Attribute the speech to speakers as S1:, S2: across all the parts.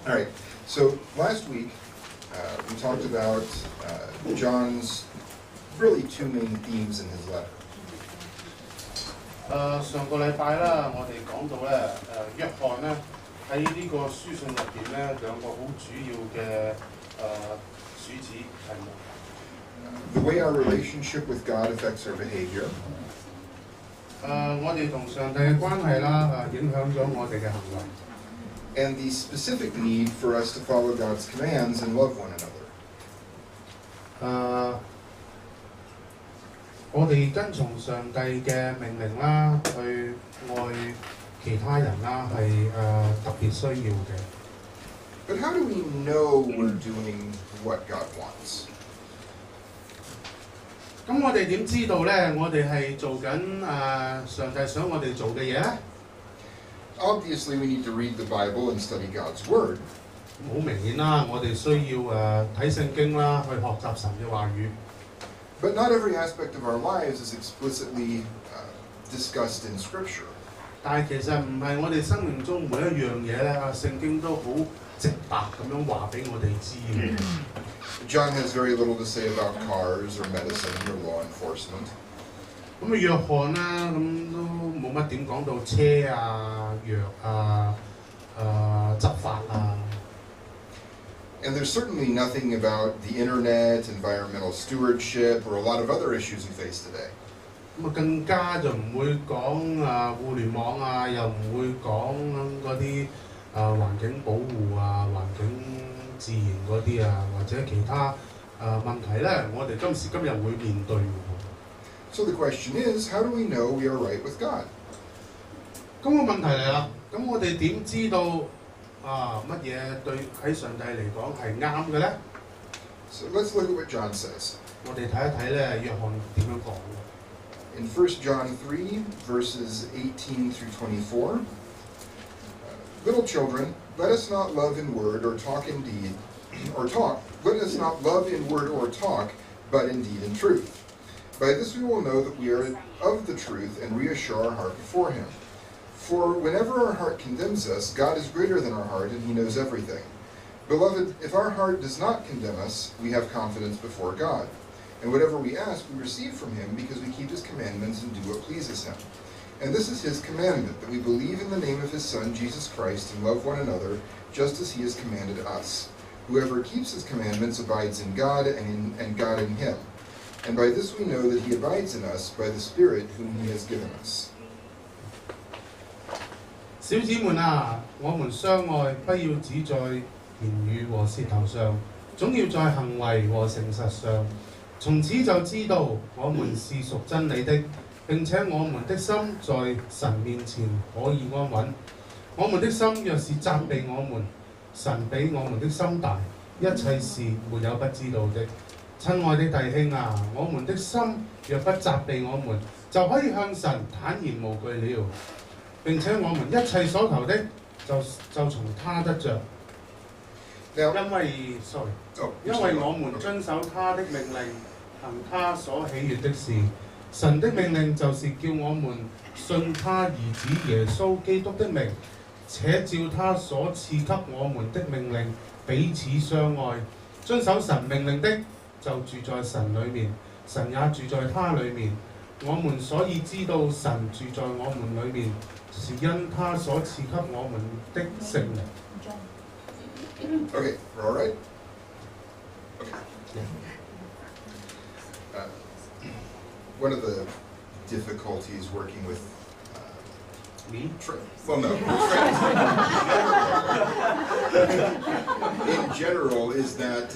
S1: All right. So last week we talked about John's really two main themes in his letter.
S2: 上個禮拜啦，我哋講到咧，約翰咧喺呢個書信入邊咧兩個好主要嘅主旨題目。
S1: The way our relationship with God affects our behavior.
S2: 我哋同上帝嘅關係啦，影響咗我哋嘅行為。
S1: And the specific need for us to follow God's commands and love one another.
S2: 我哋跟從上帝嘅命令啦，去愛其他人啦，係特別需要嘅。
S1: But how do we know we're doing what God wants?
S2: 咁我哋點知道咧？我哋係做緊上帝想我哋做嘅嘢咧？
S1: Obviously, we need to read the Bible and study God's Word.
S2: 好明顯啦，我哋需要睇聖經啦，去學習神嘅話語。
S1: But not every aspect of our lives is explicitly discussed in Scripture.
S2: 但係其實唔係我哋生命中每一樣嘢咧，聖經都好直白咁樣話俾我哋知嘅。
S1: John has very little to say about cars or medicine or law enforcement.
S2: 咁約翰啦，咁都冇乜點講到車啊、藥啊、執法啊。
S1: And there's certainly nothing about the internet, environmental stewardship, or a lot of other issues we face today.
S2: 咁更加就唔會講互聯網啊，又唔會講嗰啲環境保護啊、環境自然嗰啲啊，或者其他問題咧，我哋今時今日會面對。
S1: So the question is, how do we know we are right with God?
S2: 咁個問題嚟啦，咁我哋點知道乜嘢對喺上帝嚟講係啱嘅咧？
S1: So let's look at what John says.
S2: 我哋睇一睇咧，約翰點樣講。
S1: In 1 John 3, verses 18 through 24, little children, let us not love in word or talk in deed, or talk. Let us not love in word or talk, but in deed and truth. By this we will know that we are of the truth and reassure our heart before Him. For whenever our heart condemns us, God is greater than our heart and He knows everything. Beloved, if our heart does not condemn us, we have confidence before God. And whatever we ask, we receive from Him because we keep His commandments and do what pleases Him. And this is His commandment, that we believe in the name of His Son, Jesus Christ, and love one another, just as He has commanded us. Whoever keeps His commandments abides in God, and God in Him. And by this we know that He abides in us, by the Spirit whom He has given us.
S2: 小子們啊，我們相愛，不要只在言語和舌頭上，總要在行為和誠實上。從此就知道我們是屬真理的，並且我們的心在神面前可以安穩。我們的心若是責備我們，神比我們的心大，一切事沒有不知道的。親愛的弟兄啊，我們的心若不責備我們，就可以向神坦然無懼了。並且我們一切所求的就從他得着。因為我們遵守他的命令，行他所喜悅的事。神的命令就是叫我們信他兒子耶穌基督的名，且照他所賜給我們的命令彼此相愛。遵守神命令的就住在神裏面，神也住在他裏面。我們所以知道神住在我們裏面，是因他所賜給我們的聖靈。
S1: Okay, we're all right? Okay. One of the difficulties working with
S2: Me?
S1: Well, no. In general, is that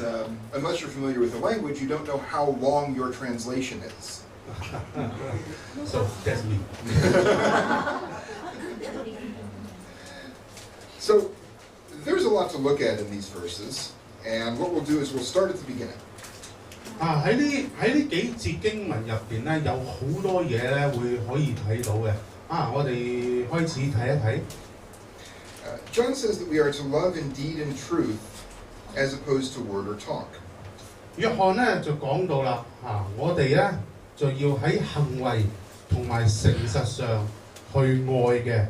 S1: unless you're familiar with the language, you don't know how long your translation is.
S2: So that's me.
S1: So there's a lot to look at in these verses, and what we'll do is we'll start at the beginning.
S2: 喺呢幾節經文入邊咧，有好多嘢咧會可以睇到嘅。我哋開始睇一睇。
S1: John says that we are to love in deed and truth, as opposed to word or talk.
S2: 約翰咧就講到啦，我哋咧就要喺行為同埋誠實上去愛嘅，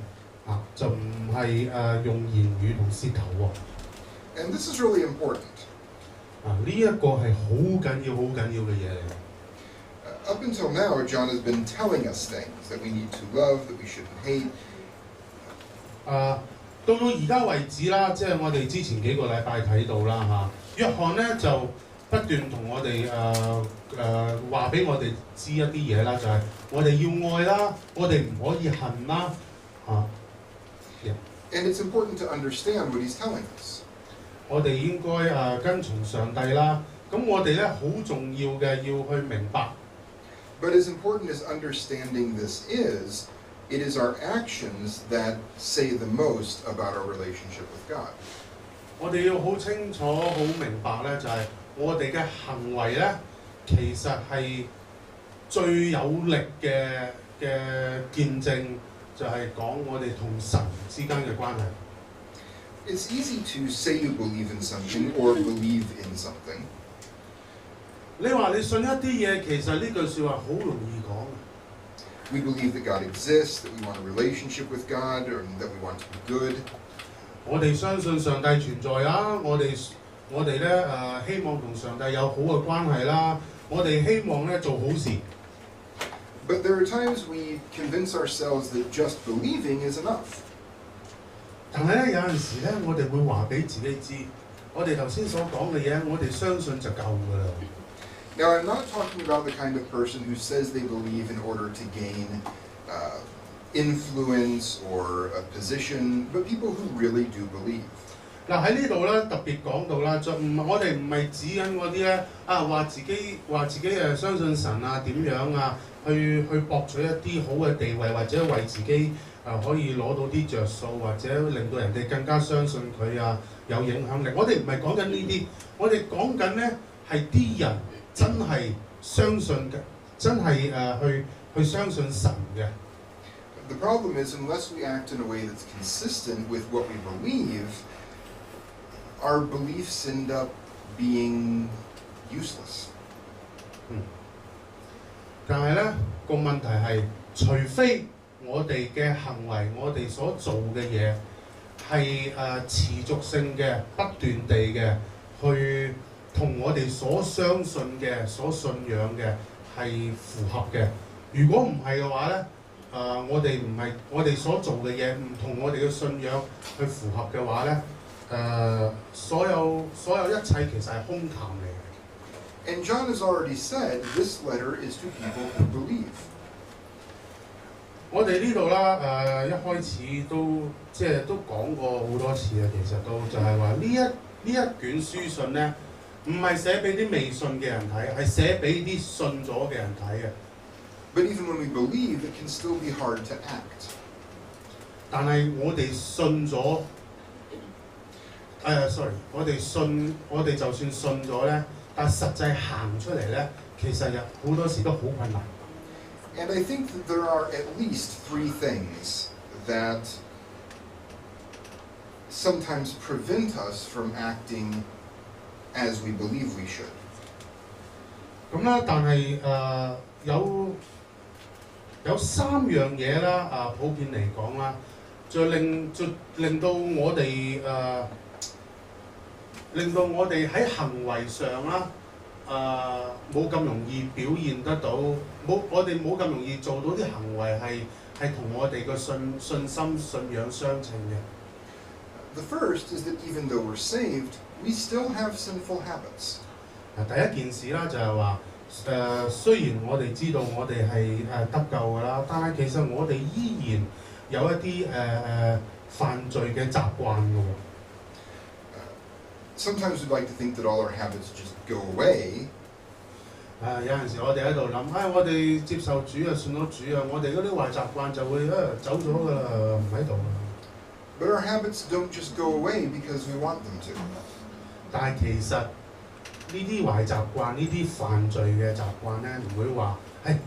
S2: 就唔係用言語同舌頭喎。
S1: And this is really important.
S2: 呢一個係好緊要嘅嘢嚟。
S1: Up until now, John has been telling us things that we need to love, that we shouldn't hate.
S2: 到而家為止啦，即係我哋之前幾個禮拜睇到啦嚇，約翰咧就不斷同我哋話俾我哋知一啲嘢啦，就係、我哋要愛啦，我哋唔可以恨啦嚇。
S1: And it's important to understand what he's telling us.
S2: 我哋應該跟從上帝啦，咁我哋咧好重要嘅要去明白。
S1: But as important as understanding this is, it is our actions that say the most about our relationship with God.
S2: 我哋要好清楚、好明白咧，就係、我哋嘅行為咧，其實係最有力嘅見證，就係、講我哋同神之間嘅關係。
S1: It's easy to say you believe in something or believe in something.
S2: 你話你信一啲嘢，其實呢句説話好容易講。
S1: We believe that God exists, that we want a relationship with God, or that we want to be good.
S2: 我哋相信上帝存在啊！我哋咧希望同上帝有好嘅關係啦。我哋希望咧做好事。
S1: But there are times we convince ourselves that just believing is enough.
S2: 但係咧有陣時咧，我哋會話俾自己知，我哋頭先所講嘅嘢，我哋相信就夠㗎啦。
S1: Now, I'm not talking about the kind of person who says they believe in order to gain influence or a position, but people who really do believe.
S2: 嗱喺呢度咧特別講到啦，我哋唔係指緊嗰啲咧話自己相信神啊點樣啊，去博取一啲好嘅地位，或者為自己可以攞到啲着數，或者令到人哋更加相信佢啊有影響力。我哋唔係講緊呢啲，我哋講緊咧係啲人真係相信嘅，真係去相信神嘅。
S1: The problem is, unless we act in a way that's consistent with what we believe, our beliefs end up being useless.
S2: 但係咧個問題係，除非我哋嘅行為，我哋所做嘅嘢係持續性嘅、不斷地嘅去同我哋所相信嘅、所信仰嘅係符合嘅。如果唔係嘅話咧，我哋唔係我哋所做嘅嘢唔同我哋嘅信仰去符合嘅話咧，所有一切其實係空談嚟嘅。
S1: And John has already said this letter is to people who believe.
S2: 我哋呢度啦，一開始都講過好多次啊，其實都就係話呢一卷書信咧，唔係寫俾啲未信嘅人睇，係寫俾啲信咗嘅人睇嘅。
S1: But even when we believe, it can still be hard to act.
S2: 但係我哋信咗，我哋就算信咗咧，但實際行出嚟咧，其實有好多時都好困難。
S1: And I think that there are at least 3 things that sometimes prevent us from acting as we believe we should.
S2: 咁啦，但係有3樣嘢啦，普遍嚟講啦，就令到我哋喺行為上啦，冇咁容易表現得到，我哋冇咁容易做到啲行為係同我哋個信心信仰相稱嘅。
S1: The first is that even though we're saved, we still have sinful habits.
S2: 第一件事啦就係話，雖然我哋知道我哋係得救㗎啦，但係其實我哋依然有一啲犯罪嘅習慣㗎喎。
S1: Sometimes we'd like to think that all our habits just go away.
S2: 有陣時我哋喺度諗，我哋接受主啊，信咗主啊，我哋嗰啲壞習慣就會走咗㗎啦，唔喺度啦。
S1: But our habits don't just go away because we want them to.
S2: 但係其實呢啲壞習慣、呢啲犯罪嘅習慣咧，唔會話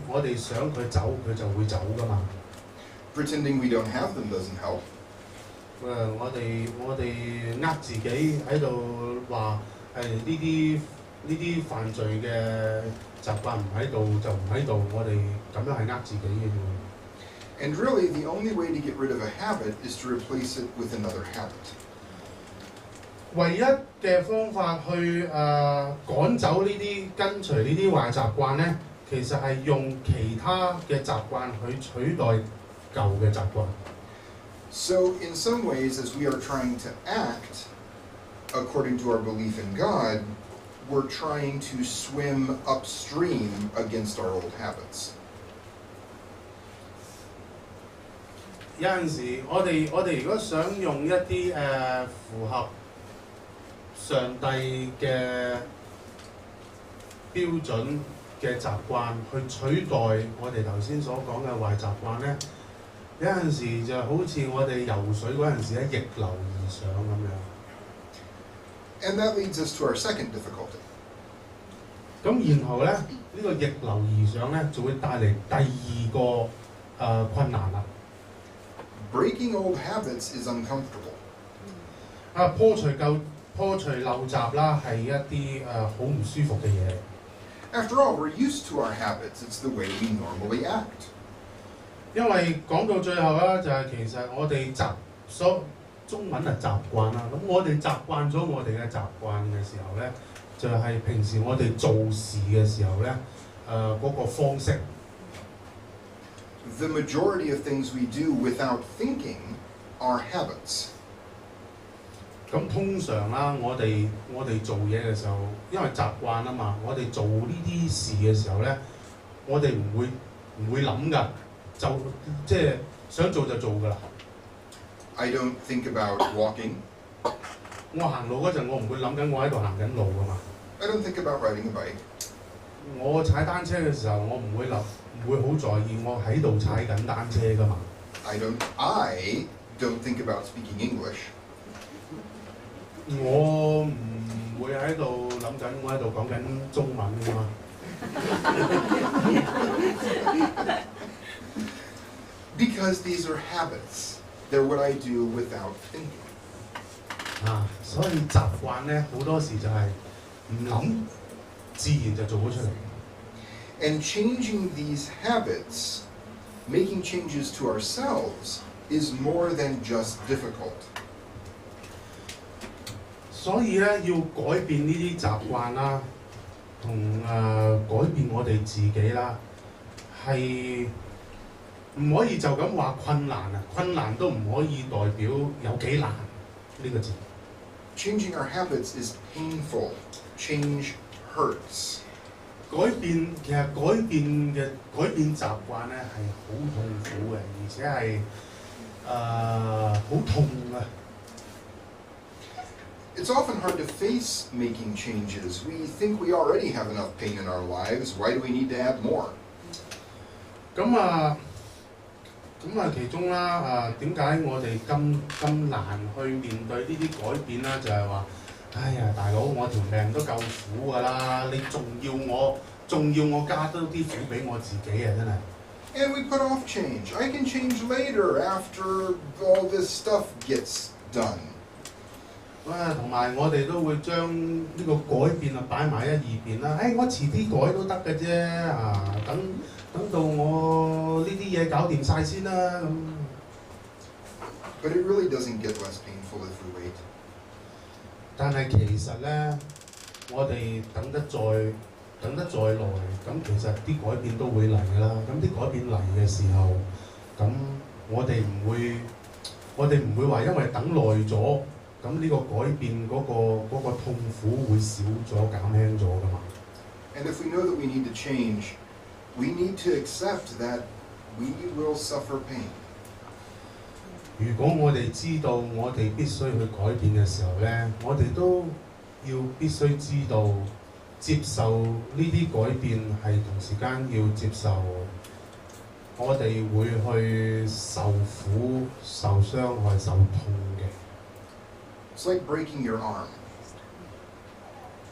S2: 我哋想佢走，佢就會走㗎嘛。
S1: Pretending we don't have them doesn't help.
S2: 我哋自己喺度話呢啲犯罪嘅習慣唔喺度就唔喺度，我哋咁樣係自己嘅啫。
S1: And really, the only way to get rid of a habit is to replace it with another habit.
S2: 唯一嘅方法去趕走呢啲跟隨呢啲壞習慣咧，其實係用其他嘅習慣去取代舊嘅習慣。
S1: So in some ways, as we are trying to act according to our belief in God, we're trying to swim upstream against our old habits.
S2: 有陣時，我哋如果想用一啲符合上帝嘅標準嘅習慣去取代我哋頭先所講嘅壞習慣咧，有陣時就好似我哋游水嗰陣時咧，逆流而上咁樣。
S1: And that leads us to our second difficulty.
S2: 咁然後咧，呢個逆流而上咧，就會帶嚟第二個困難啦。
S1: Breaking old habits is uncomfortable.
S2: 破除陋習啦，係一啲好唔舒服嘅嘢。
S1: After all, we're used to our habits. It's the way we normally act.
S2: 因為講到最後啦，就係其實我哋中文係習慣啦。咁我哋習慣咗我哋嘅習慣嘅時候咧，就係平時我哋做事嘅時候咧，嗰個方式。
S1: The majority of things we do without thinking are habits.
S2: 咁通常啦，我哋做嘢嘅時候，因為習慣啊嘛，我哋做呢啲事嘅時候咧，我哋唔會諗㗎，就即係想做就做㗎啦。
S1: I don't think about walking.
S2: 我行路嗰陣，我唔會諗緊我喺度行緊路㗎嘛。
S1: I don't think about riding a bike.
S2: 我踩單車嘅時候，我唔會好在意我喺度踩緊單車㗎嘛。
S1: I don't think about speaking English.
S2: 我唔會喺度諗緊我喺度講緊中文㗎嘛。
S1: Because these are habits. They're what I do without thinking.
S2: 所以習慣咧好多時就係唔諗，自然就做咗出嚟。
S1: And changing these habits, making changes to ourselves, is more than just difficult.
S2: 所以咧要改變呢啲習慣啦，同改變我哋自己啦，係唔可以就咁話困難啊！困難都唔可以代表有幾難呢個字。
S1: Changing our habits is painful. Change hurts.
S2: 改變習慣咧係好痛苦嘅，而且係好痛啊！
S1: It's often hard to face making changes. We think we already have enough pain in our lives. Why do we need to add more?
S2: 其中啦點解我哋咁難去面對呢啲改變啦？就係話，哎呀，大佬，我條命都夠苦㗎啦，你仲要我加多啲苦俾我自己啊！真係。
S1: And we put off change. I can change later after all this stuff gets done.
S2: 同埋我哋都會將呢個改變擺埋一邊啦。我遲啲改都得嘅啫等到我呢啲嘢搞掂晒先啦咁。
S1: But it really doesn't get less painful if we wait.
S2: 但係其實咧，我哋等得再耐，咁其實啲改變都會嚟㗎啦。咁啲改變嚟嘅時候，咁我哋唔會話因為等耐咗。咁呢個改變嗰個痛苦會少咗、減輕咗㗎嘛。
S1: And if we know that we need to change, we need to accept that we will suffer pain.
S2: 如果我哋知道我哋必須去改變嘅時候咧，我哋都必須知道接受呢啲改變係同時間要接受我哋會去受苦、受傷害、受痛嘅。
S1: It's like breaking your arm.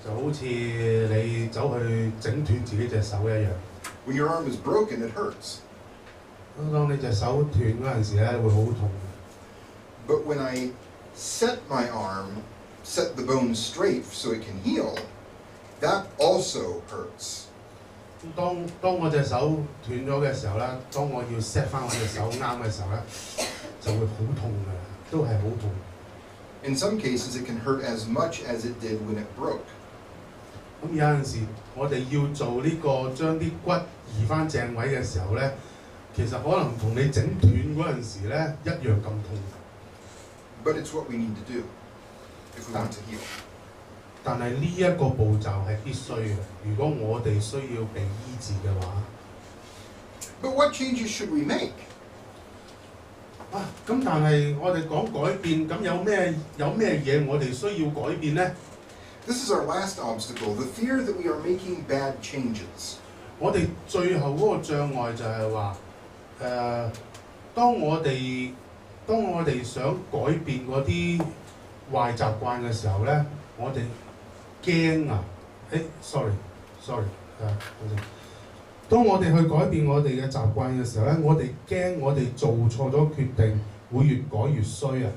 S2: 就好似你走去整斷自己隻手一樣。
S1: When your arm is broken, it hurts.
S2: 當你隻手斷嗰陣時咧，會好痛。
S1: But when I set my arm, set the bone straight so it can heal, that also hurts.
S2: 當我隻手斷咗嘅時候咧，當我要 set 翻我隻手啱嘅時候咧，就會好痛㗎，都係好痛。
S1: In some cases, it can hurt as much as it did when it broke.
S2: 咁有陣時，我哋要做呢個將啲骨移翻正位嘅時候咧，其實可能同你整斷嗰陣時咧一樣咁痛。
S1: But it's what we need to do if we want to heal.
S2: 但係呢一個步驟係必須嘅。如果我哋需要被醫治嘅話，
S1: But what changes should we make?
S2: 咁但係我哋講改變，咁有咩嘢我哋需要改變呢？
S1: This is our last obstacle, the fear that we are making bad changes.
S2: 我哋最後嗰個障礙就係話，當我哋想改變嗰啲壞習慣嘅時候咧，我哋驚啊！sorry，當我哋去改變我哋嘅習慣嘅時候咧，我哋驚我哋做錯咗決定，會越改越衰啊！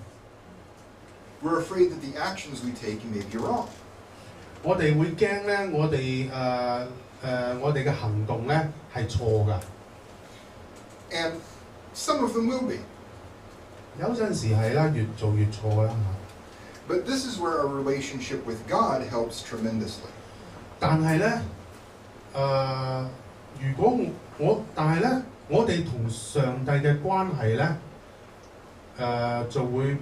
S1: We're afraid that the actions we take may be wrong.
S2: 我哋會驚咧，我哋嘅行動咧係錯㗎。
S1: And some of them will be.
S2: 有陣時係啦，越做越錯啦。
S1: But this is where our relationship with God helps tremendously.
S2: 但係咧，我哋同上帝嘅關係咧，就會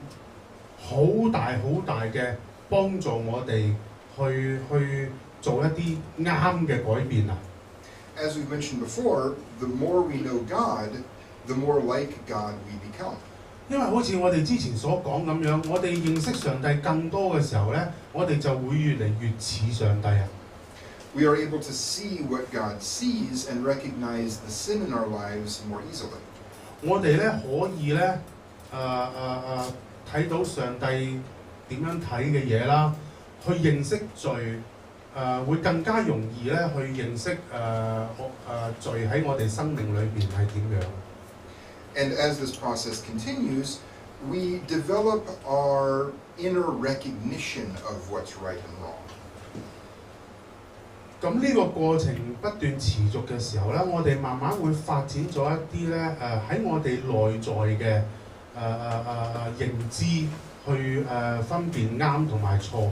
S2: 好大嘅幫助我哋去做一啲啱嘅改變啊！
S1: As we've mentioned before, the more we know God, the more like God we become.
S2: 因為好似我哋之前所講咁樣，我哋認識上帝更多嘅時候咧，我哋就會越嚟越似上帝啊！
S1: We are able to see what God sees and recognize the sin in our lives more easily.
S2: 我哋咧可以咧睇到上帝點樣睇嘅嘢啦，去認識罪，會更加容易咧去認識罪喺我哋生命裏邊係點樣。
S1: And as this process continues, we develop our inner recognition of what's right and wrong.
S2: 咁呢個過程不斷持續嘅時候咧，我哋慢慢會發展咗一啲咧喺我哋內在嘅認知，去分辨啱同埋錯。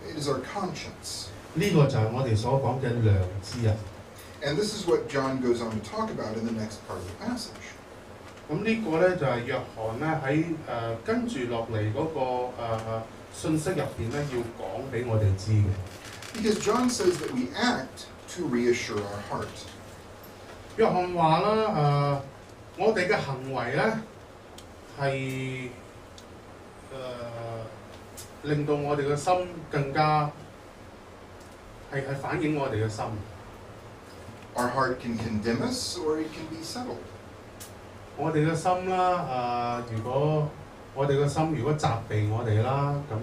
S1: It is our conscience.
S2: 呢個就係我哋所講嘅良知啊。
S1: And this is what John goes on to talk about in the next part of the passage.
S2: 咁呢個咧就係約翰咧喺跟住落嚟嗰個信息入邊咧要講俾我哋知嘅。
S1: Because John says that we act to reassure our heart.
S2: 約翰話啦，我哋嘅行為咧係令到我哋嘅心更加係反映我哋嘅心。
S1: Our heart can condemn us, or it can be settled.
S2: 我哋嘅心啦，如果我哋嘅心如果責備我哋啦，咁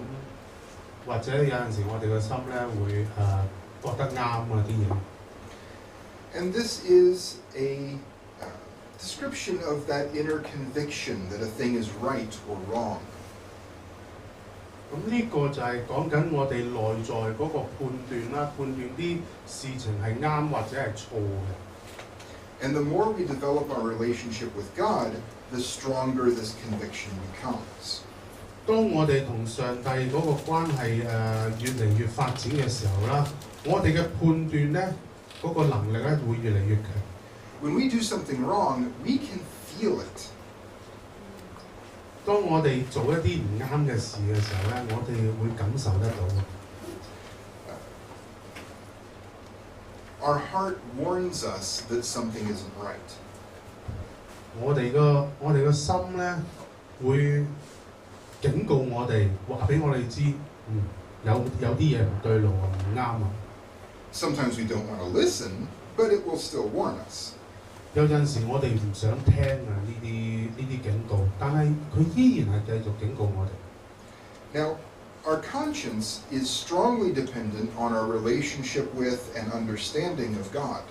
S2: 或者有陣時我哋嘅心咧會覺得啱啊啲嘢。
S1: And this is a description of that inner conviction that a thing is right or wrong.
S2: 咁呢個就係講緊我哋內在嗰個判斷啦，判斷啲事情係啱或者係錯嘅。
S1: And the more we develop our relationship with God, the stronger this conviction becomes.
S2: 當我哋同上帝嗰個關係越嚟越發展嘅時候啦，我哋嘅判斷咧嗰個能力咧會越嚟越強。
S1: When we do something wrong, we can feel it.
S2: 當我哋做一啲唔啱嘅事嘅時候咧，我哋會感受得到。
S1: Our heart warns us that something isn't right.
S2: 我哋個心咧會警告我哋，話俾我哋知，有啲嘢唔對路啊，唔啱啊。
S1: Sometimes we don't want to listen, but it will still warn us.
S2: 有陣時我哋唔想聽啊呢啲警告，但係佢依然係繼續警告我哋。
S1: Now, our conscience is strongly dependent on our relationship with and understanding of God.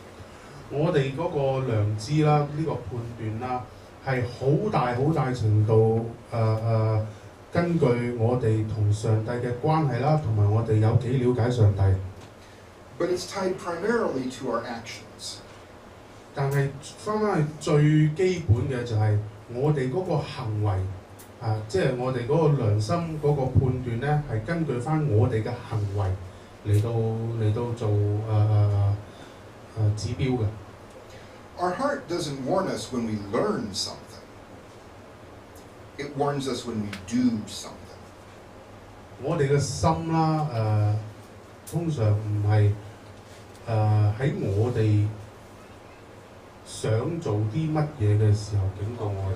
S2: 我哋嗰個良知啦，呢個判斷啦，係好大程度根據我哋同上帝嘅關係啦，同埋我哋有幾了解上帝。
S1: But it's tied primarily to our actions.
S2: 但係翻返去最基本嘅就係我哋嗰個行為即係我哋嗰個良心嗰個判斷咧，係根據翻我哋嘅行為嚟到做指標嘅。
S1: Our heart doesn't warn us when we learn something. It warns us when we do something.
S2: 我哋嘅心啦，通常唔係喺我哋想做啲乜嘢嘅時候警告我哋。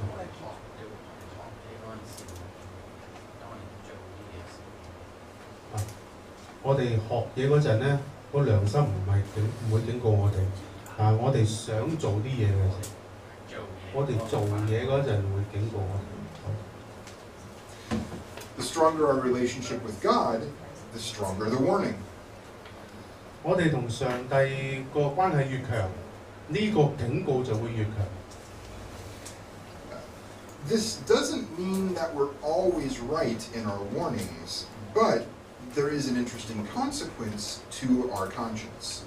S2: 我哋學嘢嗰陣咧，個良心唔會警告我哋。我哋想做啲嘢嘅時候，我哋做嘢嗰陣會警告我哋。
S1: The stronger our relationship with God, the stronger the warning.
S2: 我哋同上帝個關係越強，呢個警告就會越強。
S1: This doesn't mean that we're always right in our warnings, but there is an interesting consequence to our conscience.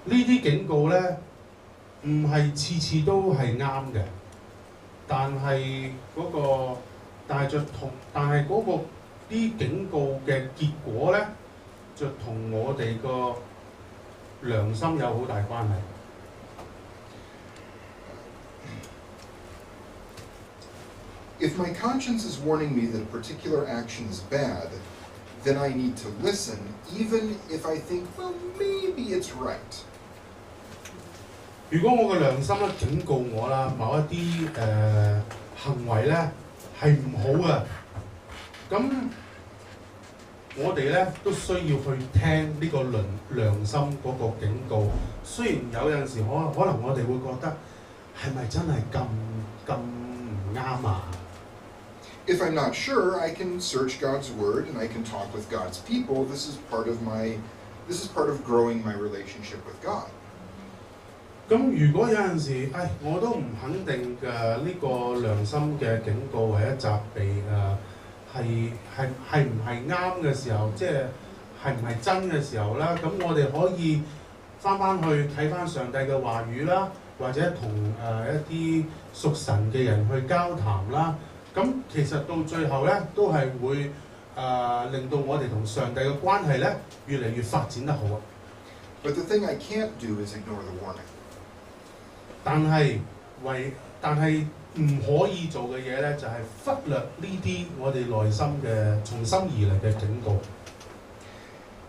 S2: 呢啲警告咧，唔係次次都係啱嘅，但係嗰個啲警告嘅結果咧，就同我哋個良心有好大關係。
S1: If my conscience is warning me that a particular action is bad, then I need to listen, even if I think, well, maybe it's right.
S2: 如果我嘅良心咧警告我啦，某一啲行為咧係唔好嘅，咁我哋咧都需要去聽呢個良心嗰個警告。雖然有陣時可能我哋會覺得係咪真係咁唔啱啊？
S1: If I'm not sure, I can search God's word and I can talk with God's people. This is part of growing my relationship with God.
S2: 咁如果有陣時，我都唔肯定嘅呢個良心嘅警告或者責備係唔係啱嘅時候，即係唔係真嘅時候啦，咁我哋可以翻去睇翻上帝嘅話語啦，或者同一啲屬神嘅人去交談啦。咁其實到最後咧，都係會令到我哋同上帝嘅關係咧越嚟越發展得好啊。
S1: But the thing I can't do is ignore the warning.
S2: 但係唔可以做嘅嘢咧，就係忽略呢啲我哋內心嘅從心而嚟嘅警告。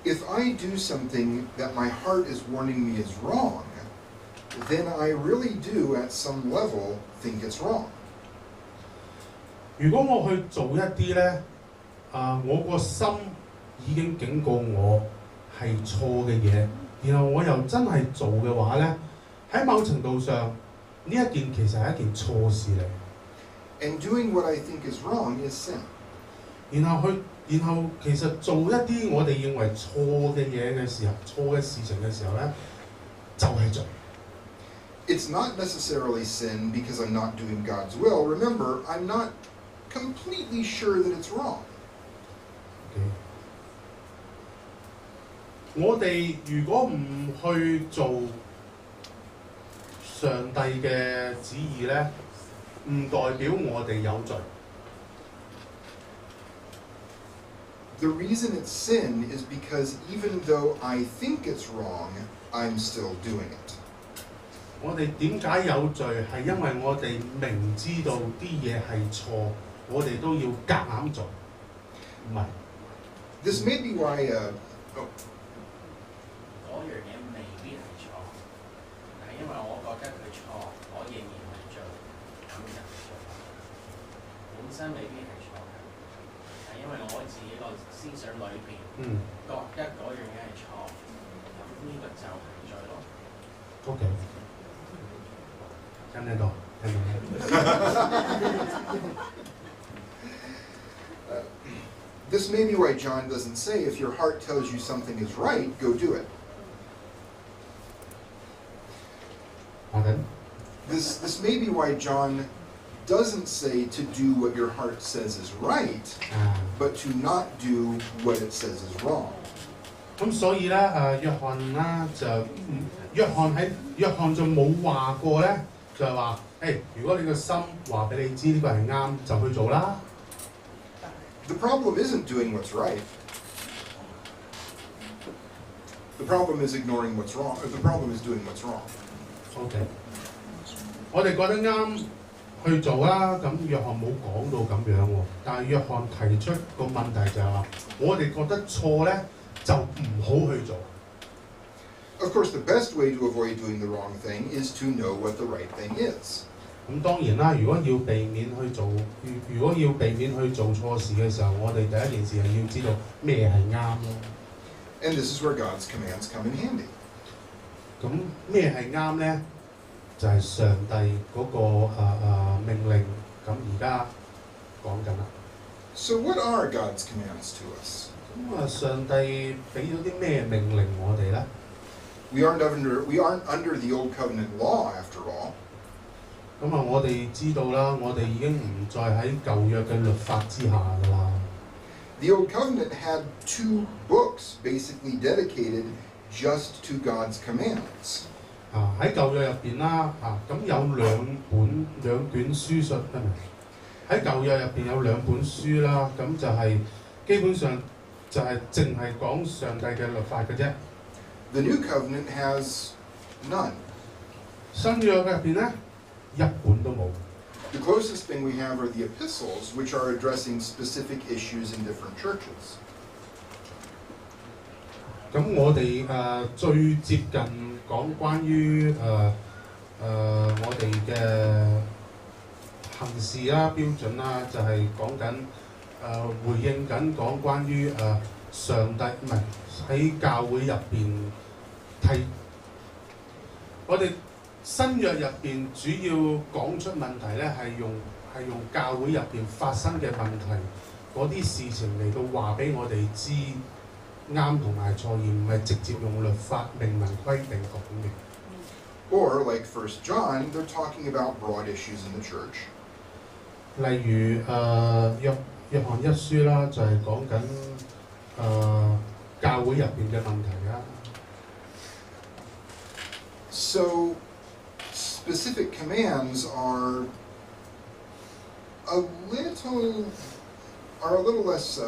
S1: If I do something that my heart is warning me is wrong, then I really do at some level think it's wrong.
S2: 如果我去做一啲咧，我個心已經警告我係錯嘅嘢，然後我又真係做嘅話咧，喺某程度上呢一件其實係一件錯事嚟。
S1: And doing what I think is wrong is sin.
S2: 然後其實做一啲我哋認為錯嘅嘢嘅時候，錯嘅事情嘅時候咧，就係罪。
S1: It's not necessarily sin because I'm not doing God's will. Remember, I'm not completely sure that it's wrong.
S2: 我哋如果唔去做上帝嘅旨意咧，唔代表我哋有罪。
S1: The reason it's sin is because even though I think it's wrong, I'm still doing it.
S2: 我哋點解有罪？係因為我哋明知道啲嘢係錯，我哋都要夾硬做，唔係。
S1: This may be why.
S3: 嗰樣嘢未必係錯，但係因為我覺得佢錯，我仍然去做，咁就做。本身未必係錯嘅，但係因為我自己個思想裏邊覺得嗰樣嘢係錯，咁呢個就係罪咯。
S2: OK。聽到。
S1: This may be why John doesn't say, if your heart tells you something is right, go do it. This may be why John doesn't say to do what your heart says is right, but to not do what it says is wrong.
S2: 咁所以咧，約翰就冇話過咧，就係話，如果你個心話俾你知呢個係啱，就去做啦。
S1: The problem isn't doing what's right. The problem is ignoring what's wrong. The problem is doing what's wrong.
S2: OK， 我哋覺得啱去做啦，咁約翰冇講到咁樣喎，但係約翰提出個問題就係話，我哋覺得錯咧就唔好去做。
S1: Of course, the best way to avoid doing the wrong thing is to know what the right thing is.
S2: 咁當然啦，如果要避免去做錯事嘅時候，我哋第一件事係要知道咩係啱咯。
S1: And this is where God's commands come in handy.
S2: 咁咩係啱咧？就係上帝嗰個命令。咁而家講緊啦。
S1: So what are God's commands to us?
S2: 咁上帝俾咗啲咩命令我哋咧？
S1: We aren't under the old covenant law, after all.
S2: 咁我哋知道啦，我哋已經唔再喺舊約嘅律法之下㗎啦。
S1: The old covenant had 2 books basically dedicated just to God's commands.
S2: 喺舊約入邊啦，咁有兩卷書信，喺舊約入邊有2本書啦，咁就係基本上就係淨係講上帝嘅律法嘅啫。
S1: The new covenant has none.
S2: 新約入邊咧，1本都冇。
S1: The closest thing we have are the epistles, which are addressing specific issues in different churches.
S2: 咁我哋最接近講關於我哋嘅行事啦、標準啦，就係講緊回應緊講關於上帝唔係喺教會入邊我哋新約入邊主要講出問題咧，係用教會入邊發生嘅問題嗰啲事情嚟到話俾我哋知啱同埋錯，而唔係直接用律法明文規定講嘅。
S1: Or, like 1 John, they're talking about broad issues in the church.
S2: 例如約翰一書啦，就係講緊教會入邊嘅問題啦。
S1: So, specific commands are a little less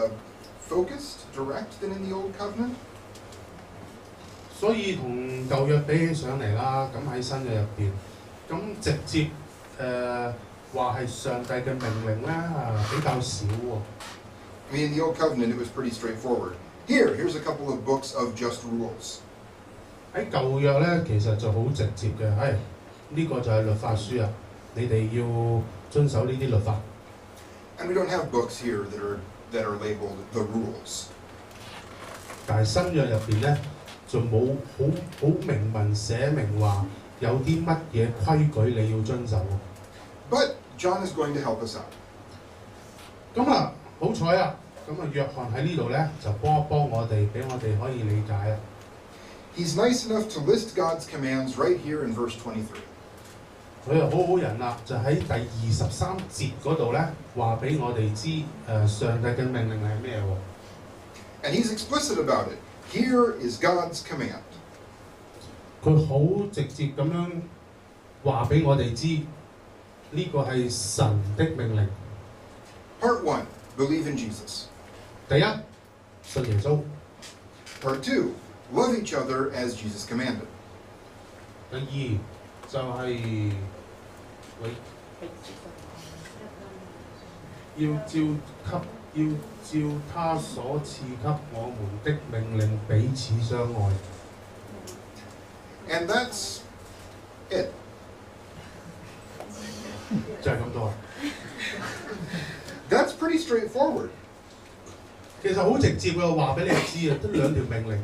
S1: focused, direct than in the old covenant.
S2: 所以同舊約比起上嚟啦，咁喺新約入邊，咁直接話係上帝嘅命令咧比較少喎。
S1: I mean, in the old covenant, it was pretty straightforward. Here's a couple of books of just rules.
S2: 喺舊約咧，其實就好直接嘅，呢個就係律法書啊，你哋要遵守呢啲律法。
S1: And we don't have books here that are labeled the rules.
S2: 但係新約入邊咧，就冇好明文寫明話有啲乜嘢規矩你要遵守。
S1: But John is going to help us out.
S2: 咁好彩啊！咁約翰喺呢度咧就幫我哋，俾我哋可以理解啊。
S1: He's nice enough to list God's commands right here in verse 23.
S2: 佢又好人啦，就喺第23節嗰度咧話俾我哋知上帝嘅命令係咩喎。
S1: And he's explicit about it. Here is God's command.
S2: 佢好直接咁樣話俾我哋知，呢個係神的命令。
S1: Part 1, believe in Jesus.
S2: 第一，信耶穌。
S1: Part 2, love each other as Jesus commanded.
S2: 第二就係要照他所賜給我們的命令彼此相愛。
S1: And that's it.
S2: 就係咁多。
S1: That's pretty straightforward.
S2: 其實好直接嘅，話俾你知啊，得2條命令。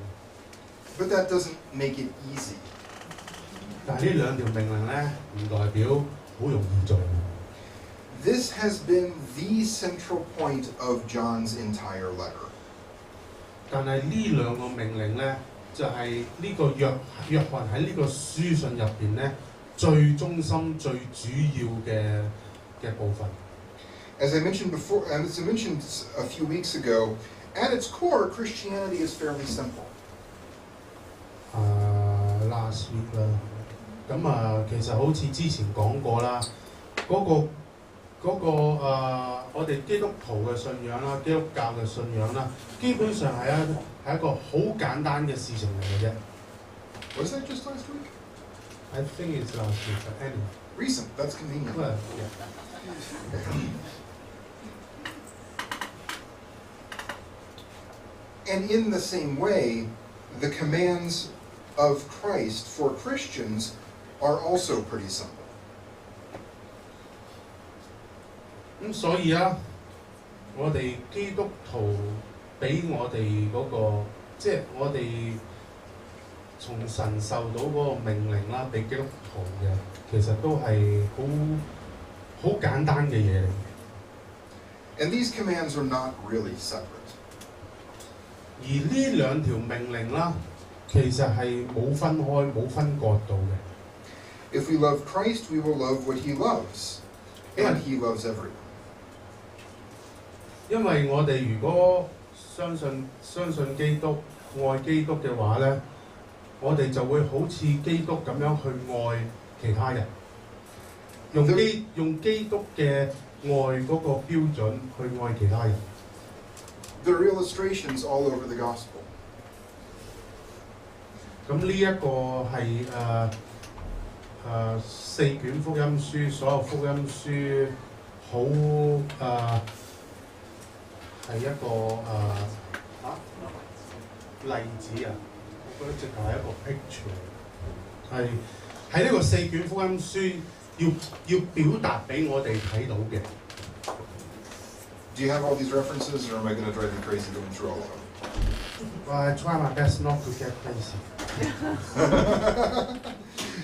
S1: But that doesn't make it easy.
S2: 但係呢2條命令咧，唔代表好容易做。
S1: This has been the central point of John's entire letter.
S2: 但係呢2個命令咧，就係呢個約翰喺呢個書信入邊咧，最中心、最主要嘅部分。
S1: As I mentioned before, and as I mentioned a few weeks ago, at its core, Christianity is fairly simple.
S2: Last week 啦。咁其實好似之前講過啦，我哋基督徒嘅信仰啦，基督教嘅信仰啦，基本上係一個好簡單嘅事情嚟嘅啫。
S1: Was that just last week?
S2: I think it's last week, but anyway.
S1: Recent. That's convenient.
S2: Well, yeah.
S1: And in the same way, the commands of Christ for Christians are also pretty simple.
S2: 咁所以啊，我哋基督徒俾我哋即係我哋從神受到嗰個命令啦，俾基督徒嘅，其實都係好簡單嘅嘢嚟嘅。
S1: And these commands are not really separate.
S2: 而呢兩條命令啦，其實係冇分開、冇分割到嘅。
S1: If we love Christ, we will love what He loves, and He loves everyone.
S2: 因為我哋如果相信基督、愛基督嘅話咧，我哋就會好似基督咁樣去愛其他人，用基督嘅愛嗰個標準去愛其他人。
S1: There are illustrations all over the gospel.
S2: 咁呢一個係4卷福音書，所有福音書好係一個例子啊！我覺得直頭係一個 picture， 係喺呢個4卷福音書要表達俾我哋睇到嘅。
S1: Do you have all these references, or am I going to drive you crazy going through all of them?
S2: Well, I try my best not to get crazy.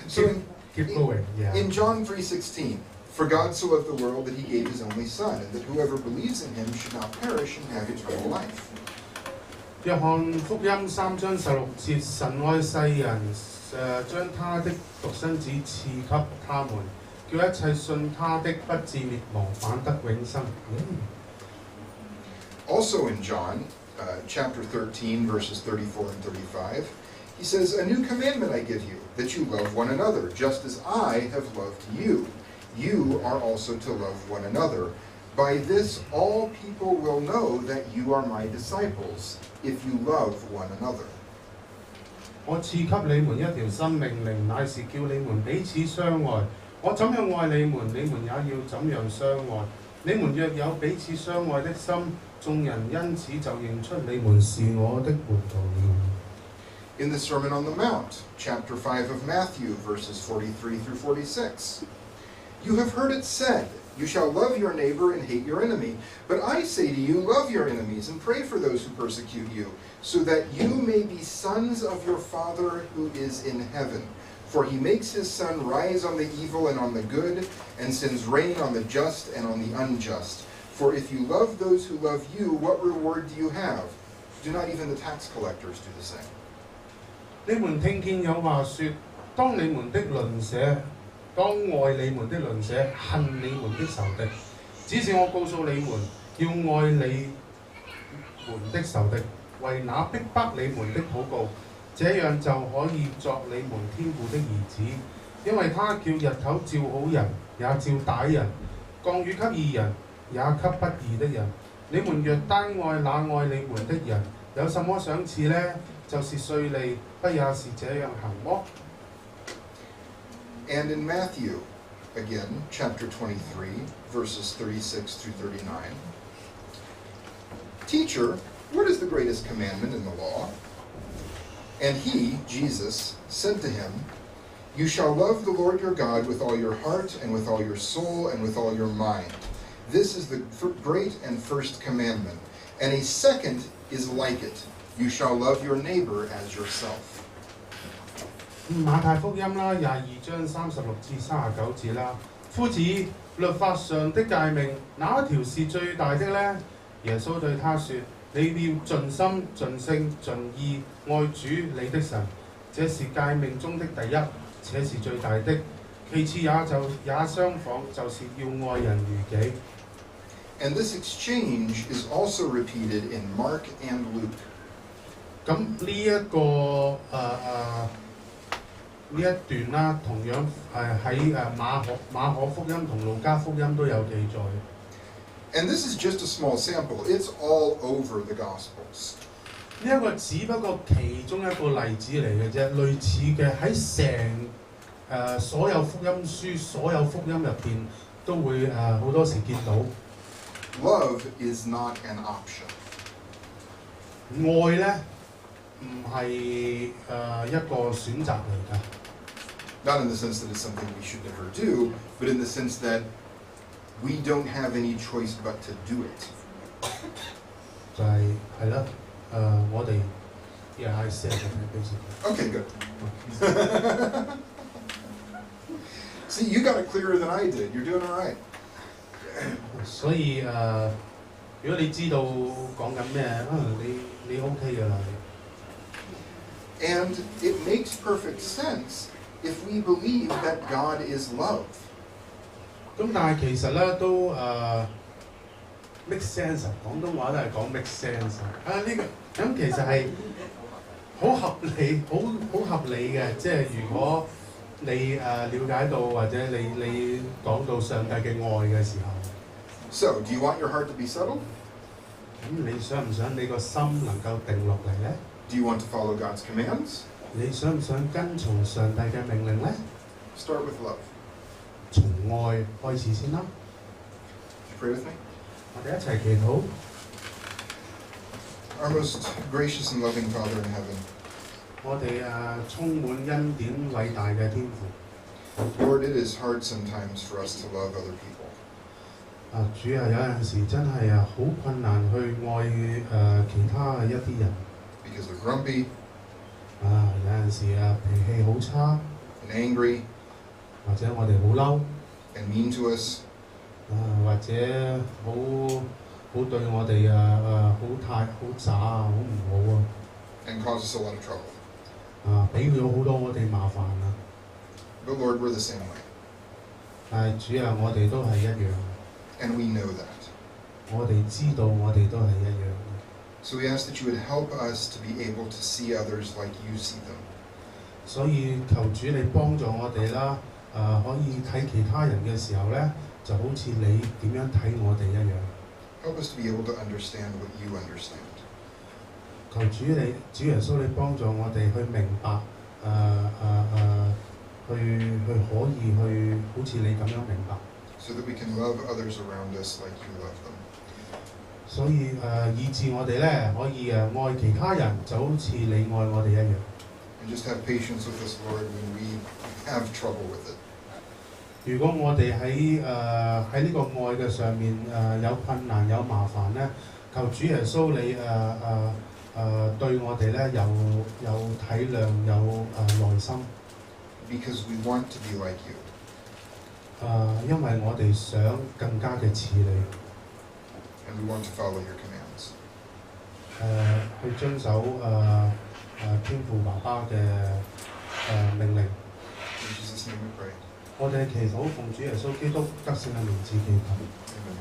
S1: So
S2: keep going, yeah.
S1: In John 3:16, for God so loved the world that He gave His only Son, and that whoever believes in Him should not perish and have eternal life.
S2: 約翰福音3章16節，神愛世人，將他的獨生子賜給他們，叫一切信他的不至滅亡，反得永生。
S1: Also in John, chapter 13, verses 34 and 35, He says, "A new commandment I give you, that you love one another, just as I have loved you. You are also to love one another. By this all people will know that you are my disciples, if you love one another."
S2: 我賜給你們一條新命令，乃是叫你們彼此相愛。我怎樣愛你們，你們也要怎樣相愛。你們若有彼此相愛的心，眾人因此就認出你們是我的門徒了。
S1: In the Sermon on the Mount, chapter 5 of Matthew, verses 43 through 46, "You have heard it said, you shall love your neighbor and hate your enemy. But I say to you, love your enemies and pray for those who persecute you, so that you may be sons of your Father who is in heaven. For He makes His sun rise on the evil and on the good, and sends rain on the just and on the unjust. For if you love those who love you, what reward do you have? Do not even the tax collectors do the same?"
S2: 你們聽見有話說：當愛你們的鄰舍，恨你們的仇敵。只是我告訴你們，要愛你們的仇敵，為那逼迫你們的禱告，這樣就可以作你們天父的兒子。因為他叫日頭照好人，也照歹人；降雨給義人，也給不義的人。你們若單愛那愛你們的人，有什麼賞賜呢？就是稅吏，不也是這樣行麼？
S1: And in Matthew, again, chapter 23, verses 36 through 39, "Teacher, what is the greatest commandment in the law?" And He, Jesus, said to him, "You shall love the Lord your God with all your heart and with all your soul and with all your mind. This is the great and first commandment. And a second is like it. You shall love your neighbor as yourself."
S2: 馬太福音啦22章36至39節啦，夫子，律法上的誡命，哪一條是最大的呢？耶穌對他說：你要盡心、盡性、盡意愛主你的神，這是誡命中的第一，且是最大的。其次也相仿，就是要愛人如己。
S1: And this exchange is also repeated in Mark and Luke.
S2: 咁呢一個呢一段啦，同樣喺馬可福音同路加福音都有記載。
S1: And this is just a small sample. It's all over the Gospels.
S2: 呢一個只不過其中一個例子嚟嘅啫，類似嘅喺成所有福音書、所有福音入邊都會好多時見到。
S1: Love is not an option.
S2: 愛咧唔係一個選擇嚟㗎。
S1: Not in the sense that it's something we should never do, but in the sense that we don't have any choice but to do it.
S2: 就係啦，我哋 yeah I said it basically.
S1: Okay, good. See, you got it clearer than I did. You're doing all right.
S2: 所以如果你知道講緊咩，你 OK 㗎啦。
S1: And it makes perfect sense if we believe that God is love.
S2: 咁但係其實咧都make sense 啊，廣東話都係講 make sense 啊。呢個咁其實係好合理、好合理嘅，即係如果你了解到或者你講到上帝嘅愛嘅時候。
S1: So, do you want your heart to be settled?
S2: 咁你想唔想你個心能夠定落嚟咧？
S1: Do you want to follow God's commands?
S2: 你想唔想跟從上帝嘅命令咧？
S1: Start with love.
S2: 從愛開始先啦。
S1: Would you pray with me?
S2: 我哋一齊祈禱。
S1: Our most gracious and loving Father in heaven,
S2: 我哋充滿恩典偉大嘅天父。
S1: Lord, it is hard sometimes for us to love other people.
S2: 主有陣時真係好困難去愛其他嘅一啲人。
S1: Because they're grumpy,
S2: 有陣時脾氣好差，
S1: and angry,
S2: 或者我哋好嬲，
S1: and mean to us,
S2: 或者好對我哋好渣啊，好唔好啊，
S1: and cause us a lot of trouble.
S2: 俾咗好多我哋麻煩啊。
S1: But Lord, we're the same way.
S2: 但係主啊，我哋都係一樣，
S1: And we know that.
S2: 我哋知道我哋都係一樣。
S1: So we ask that you would help us to be able to see others like you see them.
S2: 所以求主你幫助我哋啦，可以睇其他人嘅時候咧，就好似你點樣睇我哋一樣。
S1: Help us to be able to understand what you understand.
S2: 求主耶穌你幫助我哋去明白，去可以去好似你咁樣明白。
S1: So that we can love others around us like you love them.
S2: 所以以致我哋咧可以愛其他人，就好似你愛我哋一樣。
S1: And just have patience with us, Lord, when we have trouble with it.
S2: 如果我哋喺呢個愛嘅上面有困難有麻煩咧，求主耶穌你對我哋咧有體諒有耐心。
S1: Because we want to be like you.
S2: 因為我哋想更加嘅似你。
S1: And we want to follow your commands.
S2: 去遵守天父爸爸嘅命令。
S1: In Jesus' name we pray.
S2: 我哋祈禱奉主耶穌基督得勝嘅名字祈求。
S1: Amen.